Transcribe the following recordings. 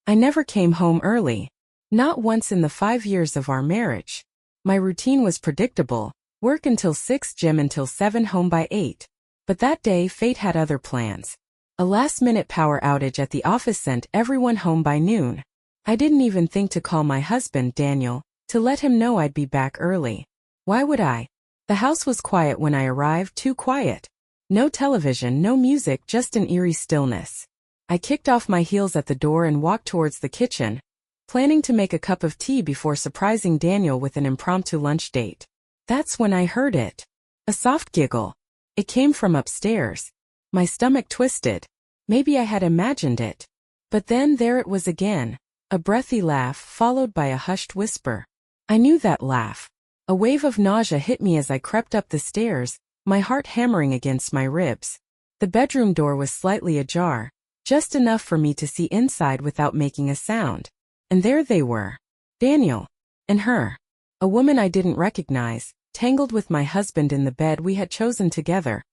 I never came home early. Not once in the 5 years of our marriage. My routine was predictable: work until 6, gym until 7, home by 8. But that day fate had other plans. A last-minute power outage at the office sent everyone home by noon. I didn't even think to call my husband, Daniel, to let him know I'd be back early. Why would I? The house was quiet when I arrived, too quiet. No television, no music, just an eerie stillness. I kicked off my heels at the door and walked towards the kitchen, planning to make a cup of tea before surprising Daniel with an impromptu lunch date. That's when I heard it. A soft giggle. It came from upstairs. My stomach twisted. Maybe I had imagined it. But then there it was again. A breathy laugh followed by a hushed whisper. I knew that laugh. A wave of nausea hit me as I crept up the stairs, my heart hammering against my ribs. The bedroom door was slightly ajar, just enough for me to see inside without making a sound. And there they were. Daniel. And her. A woman I didn't recognize, tangled with my husband in the bed we had chosen together.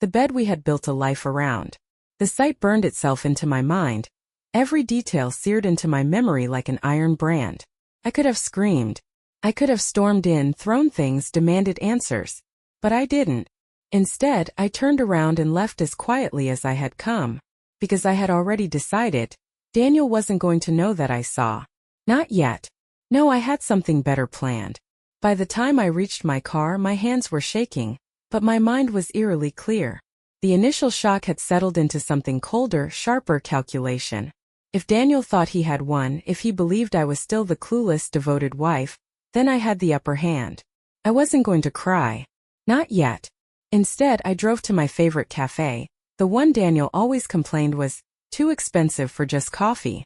The bed we had built a life around. The sight burned itself into my mind. Every detail seared into my memory like an iron brand. I could have screamed. I could have stormed in, thrown things, demanded answers. But I didn't. Instead, I turned around and left as quietly as I had come. Because I had already decided, Daniel wasn't going to know that I saw. Not yet. No, I had something better planned. By the time I reached my car, my hands were shaking, but my mind was eerily clear. The initial shock had settled into something colder, sharper: calculation. If Daniel thought he had won, if he believed I was still the clueless, devoted wife, then I had the upper hand. I wasn't going to cry. Not yet. Instead, I drove to my favorite cafe, the one Daniel always complained was too expensive for just coffee.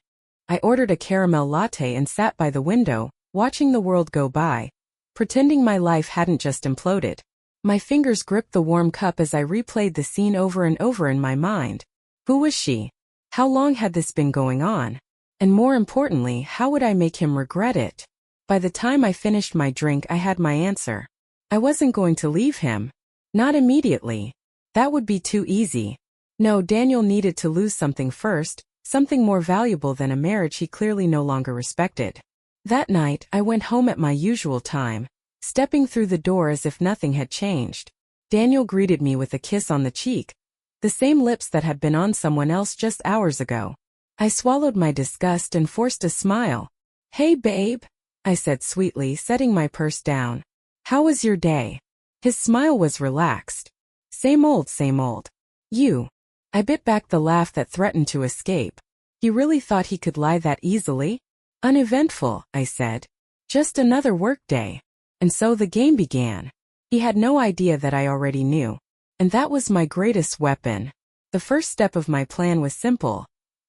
I ordered a caramel latte and sat by the window, watching the world go by, pretending my life hadn't just imploded. My fingers gripped the warm cup as I replayed the scene over and over in my mind. Who was she? How long had this been going on? And more importantly, how would I make him regret it? By the time I finished my drink, I had my answer. I wasn't going to leave him. Not immediately. That would be too easy. No, Daniel needed to lose something first, something more valuable than a marriage he clearly no longer respected. That night, I went home at my usual time, stepping through the door as if nothing had changed. Daniel greeted me with a kiss on the cheek, the same lips that had been on someone else just hours ago. I swallowed my disgust and forced a smile. "Hey, babe," I said sweetly, setting my purse down. "How was your day?" His smile was relaxed. Same old, same old. You." I bit back the laugh that threatened to escape. He really thought he could lie that easily? "Uneventful," I said. "Just another work day." And so the game began. He had no idea that I already knew. And that was my greatest weapon. The first step of my plan was simple.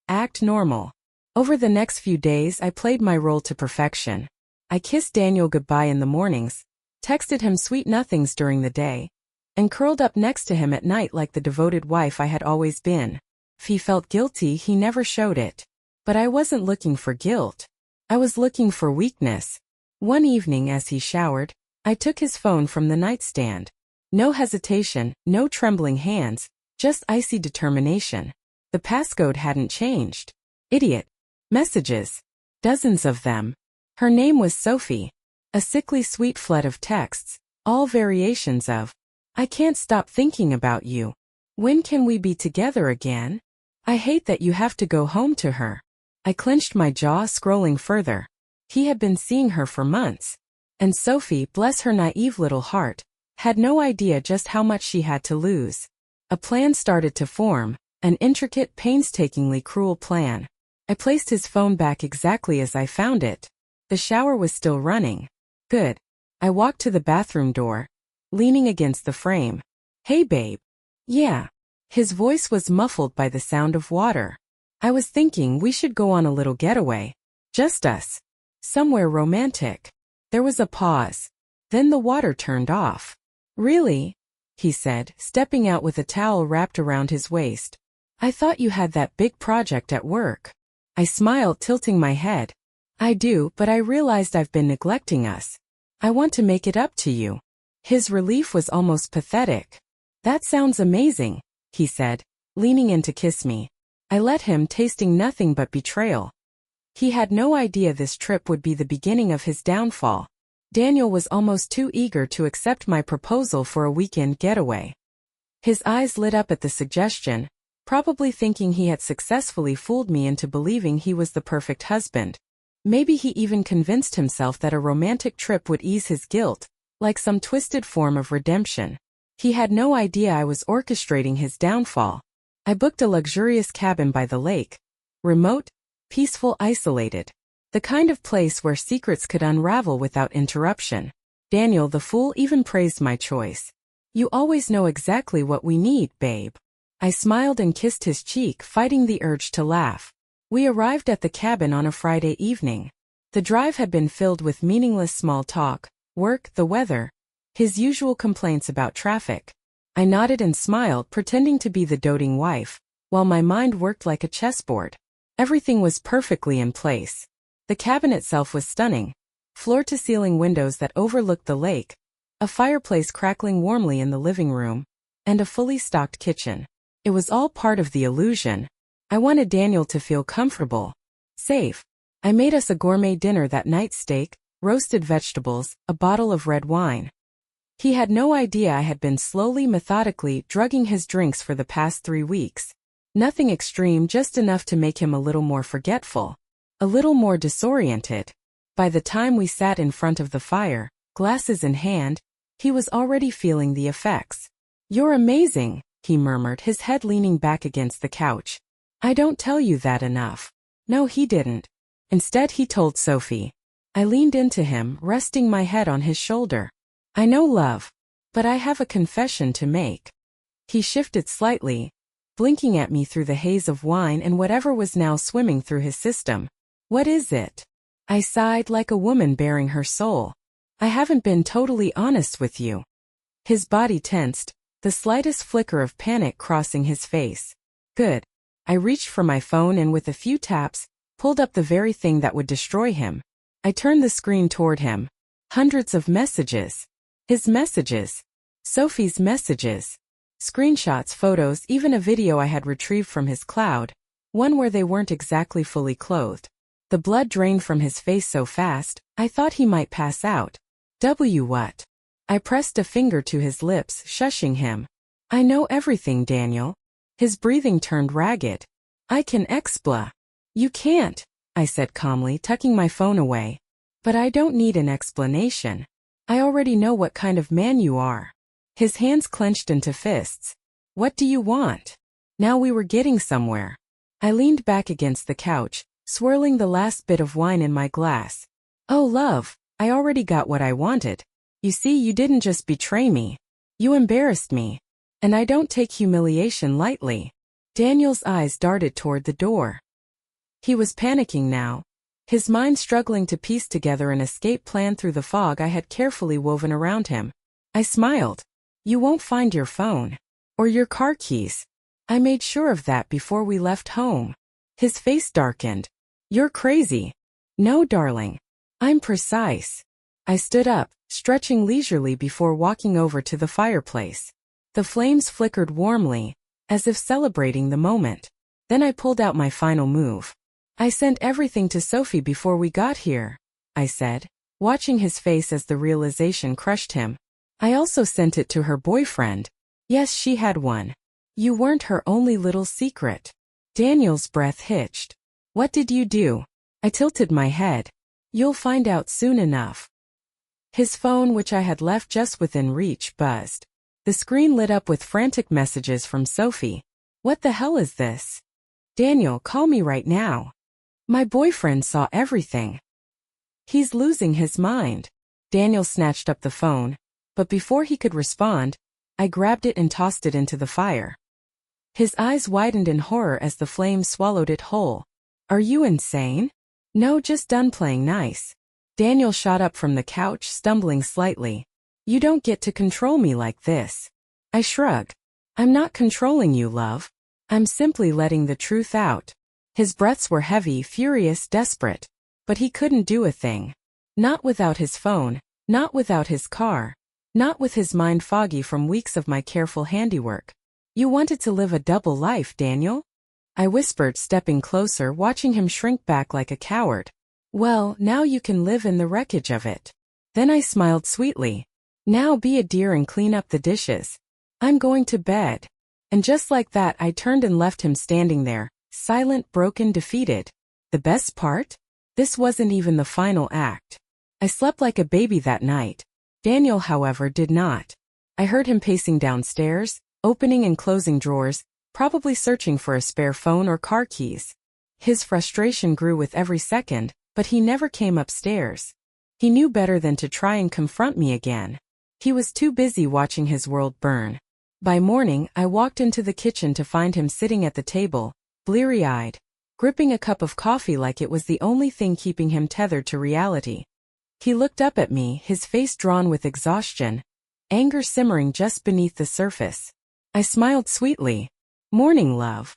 Act normal. Over the next few days, I played my role to perfection. I kissed Daniel goodbye in the mornings, texted him sweet nothings during the day, and curled up next to him at night like the devoted wife I had always been. If he felt guilty, he never showed it. But I wasn't looking for guilt. I was looking for weakness. One evening as he showered, I took his phone from the nightstand. No hesitation, no trembling hands, just icy determination. The passcode hadn't changed. Idiot. Messages. Dozens of them. Her name was Sophie. A sickly sweet flood of texts, all variations of, "I can't stop thinking about you. When can we be together again? I hate that you have to go home to her." I clenched my jaw, scrolling further. He had been seeing her for months. And Sophie, bless her naive little heart, had no idea just how much she had to lose. A plan started to form, an intricate, painstakingly cruel plan. I placed his phone back exactly as I found it. The shower was still running. Good. I walked to the bathroom door, leaning against the frame. "Hey, babe." "Yeah." His voice was muffled by the sound of water. "I was thinking we should go on a little getaway. Just us. Somewhere romantic." There was a pause. Then the water turned off. "Really?" he said, stepping out with a towel wrapped around his waist. "I thought you had that big project at work." I smiled, tilting my head. "I do, but I realized I've been neglecting us. I want to make it up to you." His relief was almost pathetic. "That sounds amazing," he said, leaning in to kiss me. I let him, tasting nothing but betrayal. He had no idea this trip would be the beginning of his downfall. Daniel was almost too eager to accept my proposal for a weekend getaway. His eyes lit up at the suggestion, probably thinking he had successfully fooled me into believing he was the perfect husband. Maybe he even convinced himself that a romantic trip would ease his guilt, like some twisted form of redemption. He had no idea I was orchestrating his downfall. I booked a luxurious cabin by the lake. Remote, peaceful, isolated. The kind of place where secrets could unravel without interruption. Daniel the fool even praised my choice. "You always know exactly what we need, babe." I smiled and kissed his cheek, fighting the urge to laugh. We arrived at the cabin on a Friday evening. The drive had been filled with meaningless small talk, work, the weather, his usual complaints about traffic. I nodded and smiled, pretending to be the doting wife, while my mind worked like a chessboard. Everything was perfectly in place. The cabin itself was stunning. Floor-to-ceiling windows that overlooked the lake, a fireplace crackling warmly in the living room, and a fully stocked kitchen. It was all part of the illusion. I wanted Daniel to feel comfortable, safe. I made us a gourmet dinner that night: steak, roasted vegetables, a bottle of red wine. He had no idea I had been slowly, methodically drugging his drinks for the past 3 weeks. Nothing extreme, just enough to make him a little more forgetful, a little more disoriented. By the time we sat in front of the fire, glasses in hand, he was already feeling the effects. "You're amazing," he murmured, his head leaning back against the couch. "I don't tell you that enough." No, he didn't. Instead, he told Sophie. I leaned into him, resting my head on his shoulder. "I know, love, but I have a confession to make." He shifted slightly, blinking at me through the haze of wine and whatever was now swimming through his system. "What is it?" I sighed like a woman bearing her soul. "I haven't been totally honest with you." His body tensed, the slightest flicker of panic crossing his face. "Good." I reached for my phone and with a few taps, pulled up the very thing that would destroy him. I turned the screen toward him. Hundreds of messages. His messages. Sophie's messages. Screenshots, photos, even a video I had retrieved from his cloud, one where they weren't exactly fully clothed. The blood drained from his face so fast, I thought he might pass out. What? I pressed a finger to his lips, shushing him. "I know everything, Daniel." His breathing turned ragged. "I can explain." "You can't," I said calmly, tucking my phone away. "But I don't need an explanation. I already know what kind of man you are." His hands clenched into fists. "What do you want?" Now we were getting somewhere. I leaned back against the couch, swirling the last bit of wine in my glass. "Oh, love, I already got what I wanted. You see, you didn't just betray me. You embarrassed me. And I don't take humiliation lightly." Daniel's eyes darted toward the door. He was panicking now, his mind struggling to piece together an escape plan through the fog I had carefully woven around him. I smiled. "You won't find your phone. Or your car keys. I made sure of that before we left home." His face darkened. "You're crazy." "No, darling. I'm precise." I stood up, stretching leisurely before walking over to the fireplace. The flames flickered warmly, as if celebrating the moment. Then I pulled out my final move. "I sent everything to Sophie before we got here," I said, watching his face as the realization crushed him. "I also sent it to her boyfriend. Yes, she had one. You weren't her only little secret." Daniel's breath hitched. "What did you do?" I tilted my head. "You'll find out soon enough." His phone, which I had left just within reach, buzzed. The screen lit up with frantic messages from Sophie. "What the hell is this? Daniel, call me right now. My boyfriend saw everything. He's losing his mind." Daniel snatched up the phone, but before he could respond, I grabbed it and tossed it into the fire. His eyes widened in horror as the flames swallowed it whole. "Are you insane?" "No, just done playing nice." Daniel shot up from the couch, stumbling slightly. "You don't get to control me like this." I shrugged. "I'm not controlling you, love. I'm simply letting the truth out." His breaths were heavy, furious, desperate. But he couldn't do a thing. Not without his phone, not without his car, not with his mind foggy from weeks of my careful handiwork. "You wanted to live a double life, Daniel?" I whispered, stepping closer, watching him shrink back like a coward. Well, now you can live in the wreckage of it. Then I smiled sweetly. Now be a dear and clean up the dishes. I'm going to bed. And just like that, I turned and left him standing there, silent, broken, defeated. The best part? This wasn't even the final act. I slept like a baby that night. Daniel, however, did not. I heard him pacing downstairs, opening and closing drawers, probably searching for a spare phone or car keys. His frustration grew with every second, but he never came upstairs. He knew better than to try and confront me again. He was too busy watching his world burn. By morning, I walked into the kitchen to find him sitting at the table, bleary-eyed, gripping a cup of coffee like it was the only thing keeping him tethered to reality. He looked up at me, his face drawn with exhaustion, anger simmering just beneath the surface. I smiled sweetly. Morning, love.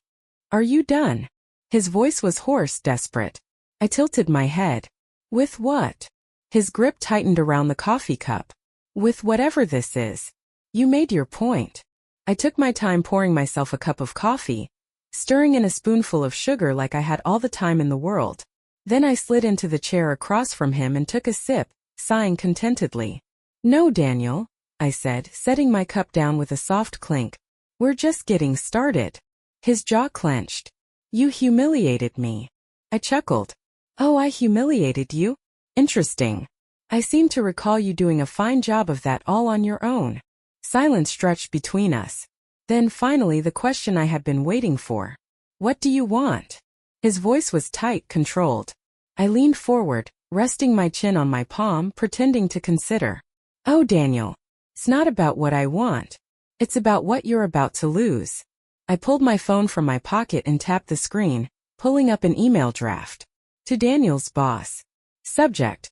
Are you done? His voice was hoarse, desperate. I tilted my head. With what? His grip tightened around the coffee cup. With whatever this is. You made your point. I took my time pouring myself a cup of coffee, stirring in a spoonful of sugar like I had all the time in the world. Then I slid into the chair across from him and took a sip, sighing contentedly. No, Daniel, I said, setting my cup down with a soft clink. We're just getting started. His jaw clenched. You humiliated me. I chuckled. Oh, I humiliated you? Interesting. I seem to recall you doing a fine job of that all on your own. Silence stretched between us. Then finally the question I had been waiting for. What do you want? His voice was tight, controlled. I leaned forward, resting my chin on my palm, pretending to consider. Oh, Daniel. It's not about what I want. It's about what you're about to lose. I pulled my phone from my pocket and tapped the screen, pulling up an email draft. To Daniel's boss. Subject.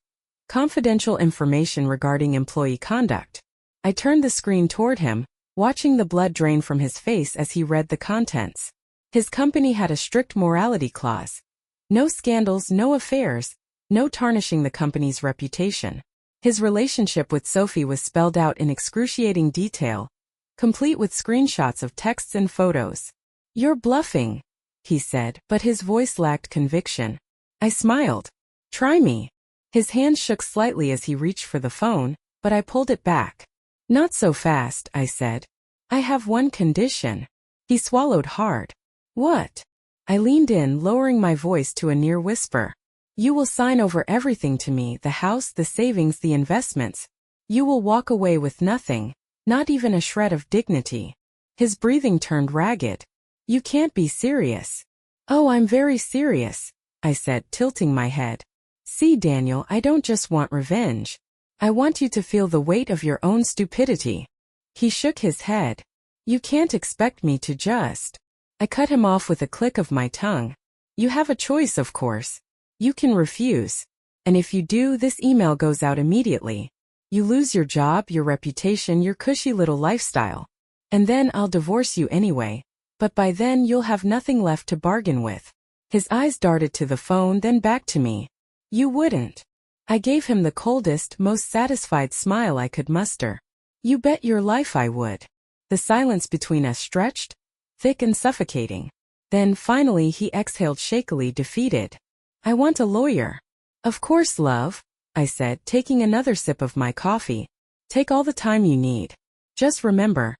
Confidential information regarding employee conduct. I turned the screen toward him, watching the blood drain from his face as he read the contents. His company had a strict morality clause. No scandals, no affairs, no tarnishing the company's reputation. His relationship with Sophie was spelled out in excruciating detail, complete with screenshots of texts and photos. You're bluffing, he said, but his voice lacked conviction. I smiled. Try me. His hand shook slightly as he reached for the phone, but I pulled it back. Not so fast, I said. I have one condition. He swallowed hard. What? I leaned in, lowering my voice to a near whisper. You will sign over everything to me, the house, the savings, the investments. You will walk away with nothing, not even a shred of dignity. His breathing turned ragged. You can't be serious. Oh, I'm very serious, I said, tilting my head. See, Daniel, I don't just want revenge. I want you to feel the weight of your own stupidity. He shook his head. You can't expect me to just. I cut him off with a click of my tongue. You have a choice, of course. You can refuse. And if you do, this email goes out immediately. You lose your job, your reputation, your cushy little lifestyle. And then I'll divorce you anyway. But by then you'll have nothing left to bargain with. His eyes darted to the phone, then back to me. You wouldn't. I gave him the coldest, most satisfied smile I could muster. You bet your life I would. The silence between us stretched, thick and suffocating. Then finally he exhaled shakily, defeated. I want a lawyer. Of course, love, I said, taking another sip of my coffee. Take all the time you need. Just remember,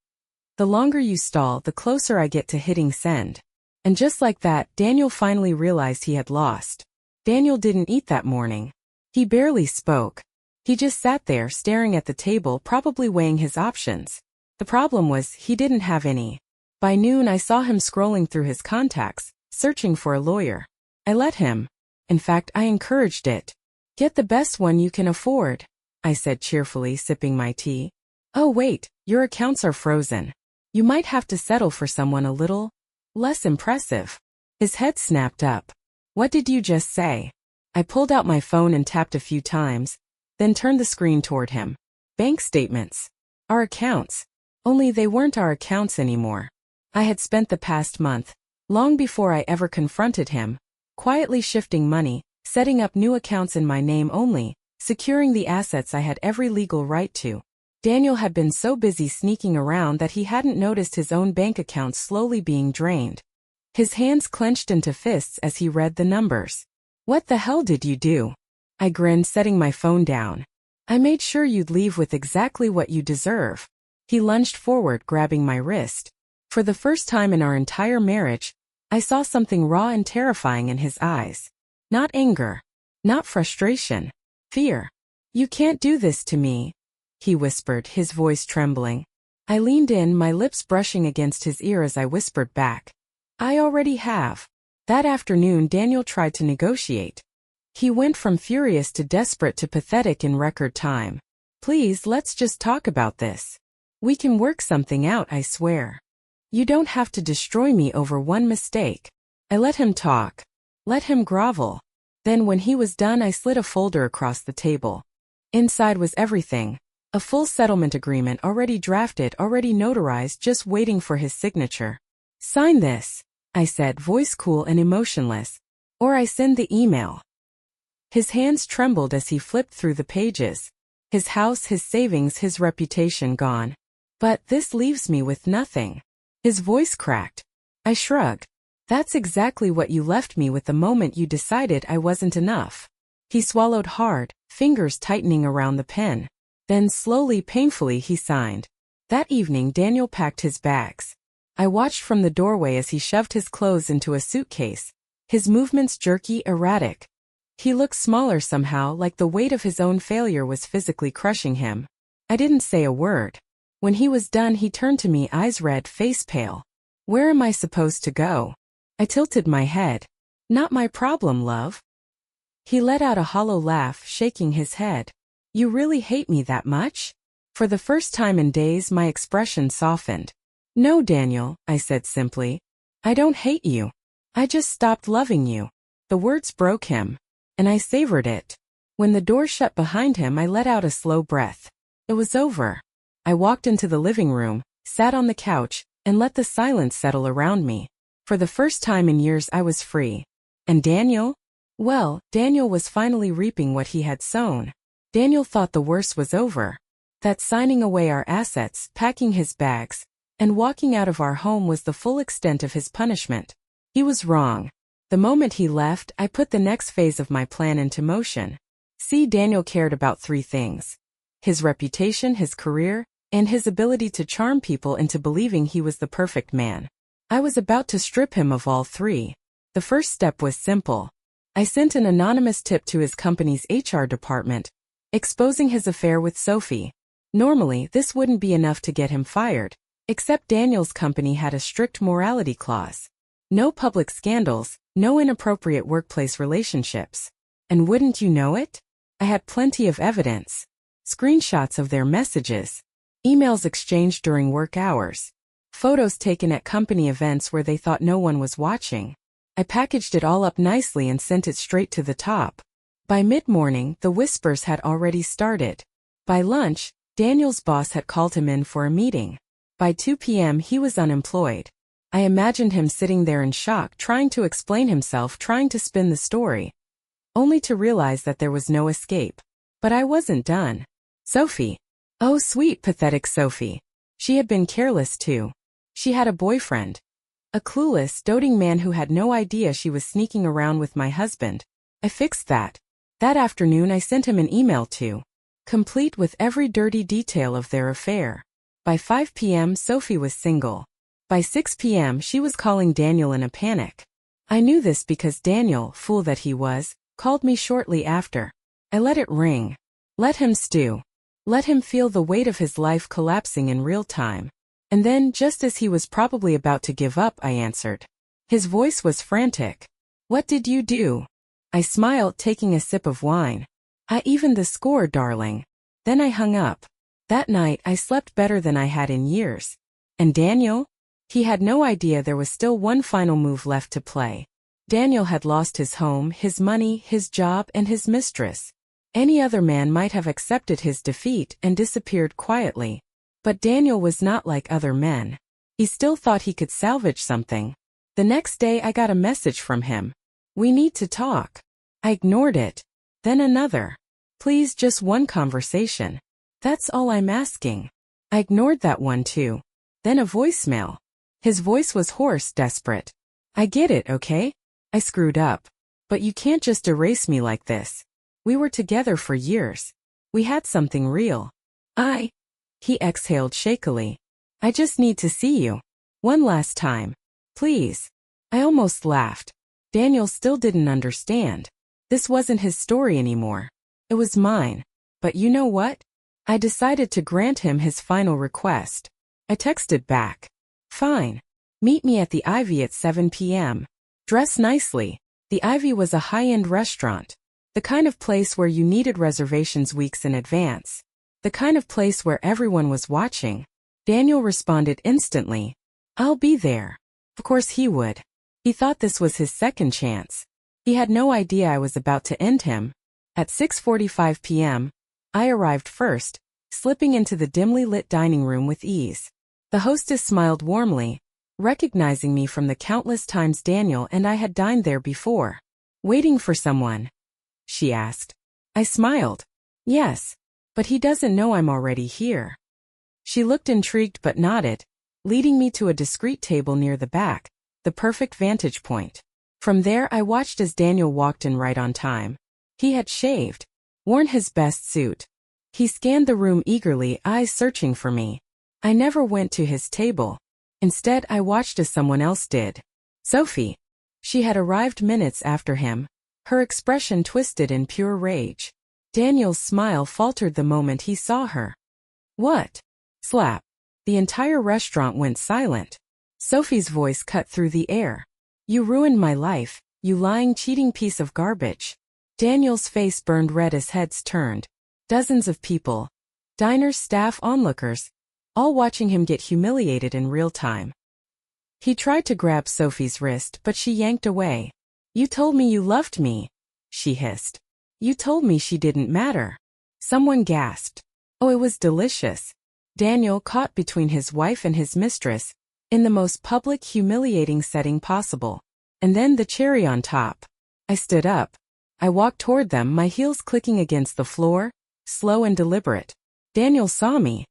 the longer you stall, the closer I get to hitting send. And just like that, Daniel finally realized he had lost. Daniel didn't eat that morning. He barely spoke. He just sat there staring at the table, probably weighing his options. The problem was, he didn't have any. By noon I saw him scrolling through his contacts, searching for a lawyer. I let him. In fact, I encouraged it. Get the best one you can afford, I said cheerfully, sipping my tea. Oh wait, your accounts are frozen. You might have to settle for someone a little less impressive. His head snapped up. What did you just say? I pulled out my phone and tapped a few times, then turned the screen toward him. Bank statements. Our accounts. Only they weren't our accounts anymore. I had spent the past month, long before I ever confronted him, quietly shifting money, setting up new accounts in my name only, securing the assets I had every legal right to. Daniel had been so busy sneaking around that he hadn't noticed his own bank accounts slowly being drained. His hands clenched into fists as he read the numbers. What the hell did you do? I grinned, setting my phone down. I made sure you'd leave with exactly what you deserve. He lunged forward, grabbing my wrist. For the first time in our entire marriage, I saw something raw and terrifying in his eyes. Not anger. Not frustration. Fear. You can't do this to me, he whispered, his voice trembling. I leaned in, my lips brushing against his ear as I whispered back. I already have. That afternoon Daniel tried to negotiate. He went from furious to desperate to pathetic in record time. Please, let's just talk about this. We can work something out, I swear. You don't have to destroy me over one mistake. I let him talk. Let him grovel. Then when he was done, I slid a folder across the table. Inside was everything. A full settlement agreement, already drafted, already notarized, just waiting for his signature. Sign this, I said, voice cool and emotionless. Or I send the email. His hands trembled as he flipped through the pages. His house, his savings, his reputation gone. But this leaves me with nothing. His voice cracked. I shrugged. That's exactly what you left me with the moment you decided I wasn't enough. He swallowed hard, fingers tightening around the pen. Then slowly, painfully, he signed. That evening Daniel packed his bags. I watched from the doorway as he shoved his clothes into a suitcase. His movements jerky, erratic. He looked smaller somehow, like the weight of his own failure was physically crushing him. I didn't say a word. When he was done, he turned to me, eyes red, face pale. Where am I supposed to go? I tilted my head. Not my problem, love. He let out a hollow laugh, shaking his head. You really hate me that much? For the first time in days, my expression softened. No, Daniel, I said simply. I don't hate you. I just stopped loving you. The words broke him. And I savored it. When the door shut behind him, I let out a slow breath. It was over. I walked into the living room, sat on the couch, and let the silence settle around me. For the first time in years, I was free. And Daniel? Well, Daniel was finally reaping what he had sown. Daniel thought the worst was over. That signing away our assets, packing his bags, and walking out of our home was the full extent of his punishment. He was wrong. The moment he left, I put the next phase of my plan into motion. See, Daniel cared about three things. His reputation, his career, and his ability to charm people into believing he was the perfect man. I was about to strip him of all three. The first step was simple. I sent an anonymous tip to his company's HR department, exposing his affair with Sophie. Normally, this wouldn't be enough to get him fired, except Daniel's company had a strict morality clause. No public scandals, no inappropriate workplace relationships. And wouldn't you know it? I had plenty of evidence. Screenshots of their messages. Emails exchanged during work hours. Photos taken at company events where they thought no one was watching. I packaged it all up nicely and sent it straight to the top. By mid-morning, the whispers had already started. By lunch, Daniel's boss had called him in for a meeting. By 2 p.m. he was unemployed. I imagined him sitting there in shock, trying to explain himself, trying to spin the story, only to realize that there was no escape. But I wasn't done. Sophie. Oh, sweet, pathetic Sophie. She had been careless too. She had a boyfriend. A clueless, doting man who had no idea she was sneaking around with my husband. I fixed that. That afternoon I sent him an email too, complete with every dirty detail of their affair. By 5 p.m. Sophie was single. By 6 p.m. she was calling Daniel in a panic. I knew this because Daniel, fool that he was, called me shortly after. I let it ring. Let him stew. Let him feel the weight of his life collapsing in real time. And then, just as he was probably about to give up, I answered. His voice was frantic. What did you do? I smiled, taking a sip of wine. I evened the score, darling. Then I hung up. That night I slept better than I had in years. And Daniel? He had no idea there was still one final move left to play. Daniel had lost his home, his money, his job, and his mistress. Any other man might have accepted his defeat and disappeared quietly. But Daniel was not like other men. He still thought he could salvage something. The next day I got a message from him. We need to talk. I ignored it. Then another. Please, just one conversation. That's all I'm asking. I ignored that one too. Then a voicemail. His voice was hoarse, desperate. I get it, okay? I screwed up. But you can't just erase me like this. We were together for years. We had something real. He exhaled shakily. I just need to see you. One last time. Please. I almost laughed. Daniel still didn't understand. This wasn't his story anymore. It was mine. But you know what? I decided to grant him his final request. I texted back. Fine. Meet me at the Ivy at 7 p.m. Dress nicely. The Ivy was a high-end restaurant. The kind of place where you needed reservations weeks in advance. The kind of place where everyone was watching. Daniel responded instantly. I'll be there. Of course he would. He thought this was his second chance. He had no idea I was about to end him. At 6:45 p.m., I arrived first, slipping into the dimly lit dining room with ease. The hostess smiled warmly, recognizing me from the countless times Daniel and I had dined there before. Waiting for someone? She asked. I smiled. Yes, but he doesn't know I'm already here. She looked intrigued but nodded, leading me to a discreet table near the back, the perfect vantage point. From there I watched as Daniel walked in right on time. He had shaved, worn his best suit. He scanned the room eagerly, eyes searching for me. I never went to his table. Instead, I watched as someone else did. Sophie. She had arrived minutes after him, her expression twisted in pure rage. Daniel's smile faltered the moment he saw her. What? Slap. The entire restaurant went silent. Sophie's voice cut through the air. You ruined my life, you lying, cheating piece of garbage. Daniel's face burned red as heads turned. Dozens of people, diners, staff, onlookers, all watching him get humiliated in real time. He tried to grab Sophie's wrist, but she yanked away. You told me you loved me, she hissed. You told me she didn't matter. Someone gasped. Oh, it was delicious. Daniel, caught between his wife and his mistress, in the most public, humiliating setting possible. And then the cherry on top. I stood up. I walked toward them, my heels clicking against the floor, slow and deliberate. Daniel saw me.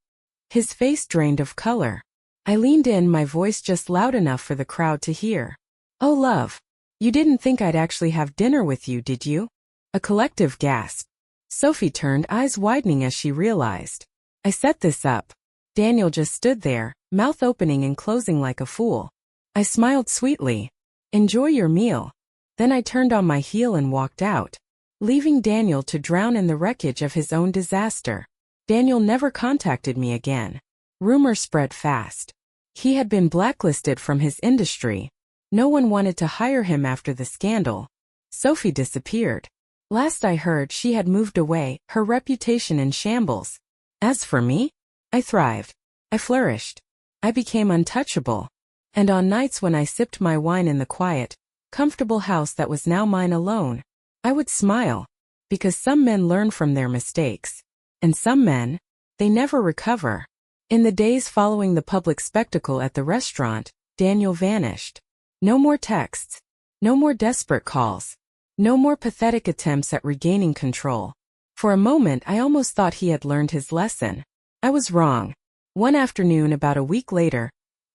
His face drained of color. I leaned in, my voice just loud enough for the crowd to hear. Oh, love. You didn't think I'd actually have dinner with you, did you? A collective gasp. Sophie turned, eyes widening as she realized. I set this up. Daniel just stood there, mouth opening and closing like a fool. I smiled sweetly. Enjoy your meal. Then I turned on my heel and walked out, leaving Daniel to drown in the wreckage of his own disaster. Daniel never contacted me again. Rumors spread fast. He had been blacklisted from his industry. No one wanted to hire him after the scandal. Sophie disappeared. Last I heard, she had moved away, her reputation in shambles. As for me, I thrived. I flourished. I became untouchable. And on nights when I sipped my wine in the quiet, comfortable house that was now mine alone, I would smile. Because some men learn from their mistakes. And some men, they never recover. In the days following the public spectacle at the restaurant, Daniel vanished. No more texts. No more desperate calls. No more pathetic attempts at regaining control. For a moment I almost thought he had learned his lesson. I was wrong. One afternoon about a week later,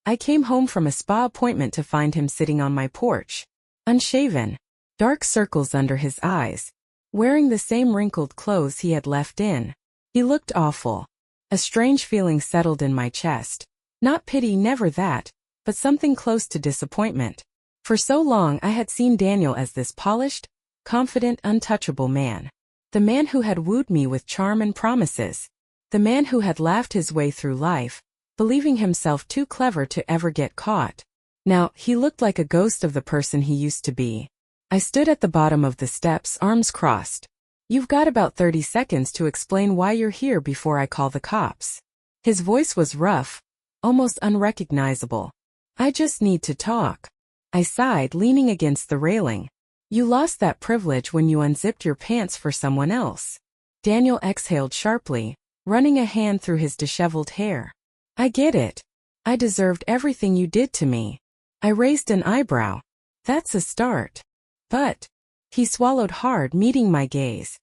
I came home from a spa appointment to find him sitting on my porch. Unshaven. Dark circles under his eyes. Wearing the same wrinkled clothes he had left in. He looked awful. A strange feeling settled in my chest. Not pity, never that, but something close to disappointment. For so long I had seen Daniel as this polished, confident, untouchable man. The man who had wooed me with charm and promises. The man who had laughed his way through life, believing himself too clever to ever get caught. Now, he looked like a ghost of the person he used to be. I stood at the bottom of the steps, arms crossed. You've got about 30 seconds to explain why you're here before I call the cops. His voice was rough, almost unrecognizable. I just need to talk. I sighed, leaning against the railing. You lost that privilege when you unzipped your pants for someone else. Daniel exhaled sharply, running a hand through his disheveled hair. I get it. I deserved everything you did to me. I raised an eyebrow. That's a start. But, he swallowed hard, meeting my gaze.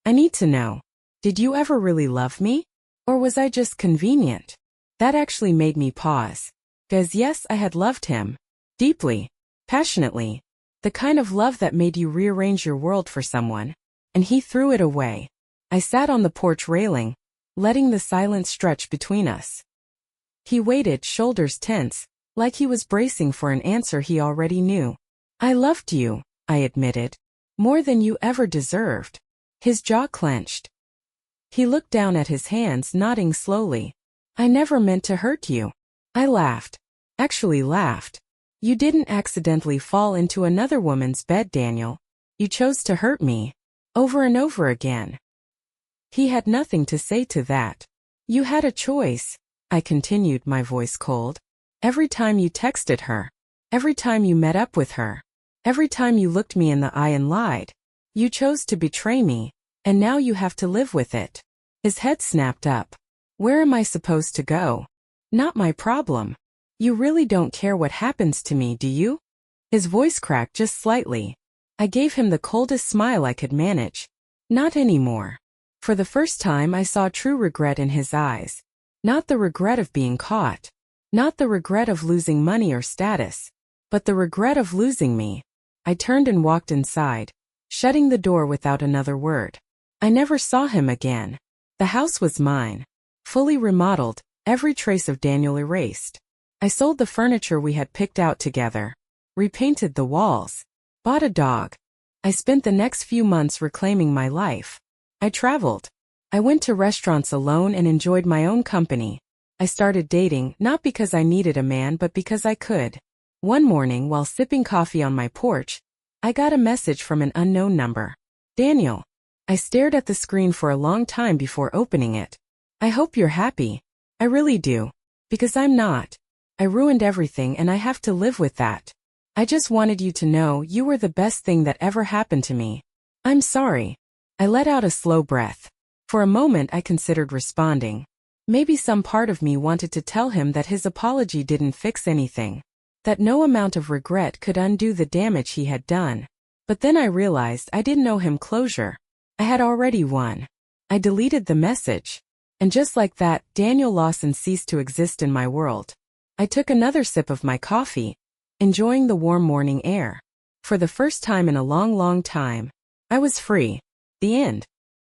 I need to know, did you ever really love me? Or was I just convenient? That actually made me pause. 'Cause yes, I had loved him. Deeply. Passionately. The kind of love that made you rearrange your world for someone. And he threw it away. I sat on the porch railing, letting the silence stretch between us. He waited, shoulders tense, like he was bracing for an answer he already knew. I loved you, I admitted. More than you ever deserved. His jaw clenched. He looked down at his hands, nodding slowly. I never meant to hurt you. I laughed. Actually laughed. You didn't accidentally fall into another woman's bed, Daniel. You chose to hurt me. Over and over again. He had nothing to say to that. You had a choice, I continued, my voice cold. Every time you texted her. Every time you met up with her. Every time you looked me in the eye and lied. You chose to betray me, and now you have to live with it. His head snapped up. Where am I supposed to go? Not my problem. You really don't care what happens to me, do you? His voice cracked just slightly. I gave him the coldest smile I could manage. Not anymore. For the first time I saw true regret in his eyes. Not the regret of being caught. Not the regret of losing money or status. But the regret of losing me. I turned and walked inside, shutting the door without another word. I never saw him again. The house was mine. Fully remodeled, every trace of Daniel erased. I sold the furniture we had picked out together. Repainted the walls. Bought a dog. I spent the next few months reclaiming my life. I traveled. I went to restaurants alone and enjoyed my own company. I started dating, not because I needed a man but because I could. One morning, while sipping coffee on my porch, I got a message from an unknown number. Daniel. I stared at the screen for a long time before opening it. I hope you're happy. I really do. Because I'm not. I ruined everything and I have to live with that. I just wanted you to know you were the best thing that ever happened to me. I'm sorry. I let out a slow breath. For a moment I considered responding. Maybe some part of me wanted to tell him that his apology didn't fix anything. That no amount of regret could undo the damage he had done. But then I realized I didn't owe him closure. I had already won. I deleted the message. And just like that, Daniel Lawson ceased to exist in my world. I took another sip of my coffee, enjoying the warm morning air. For the first time in a long, long time, I was free. The end.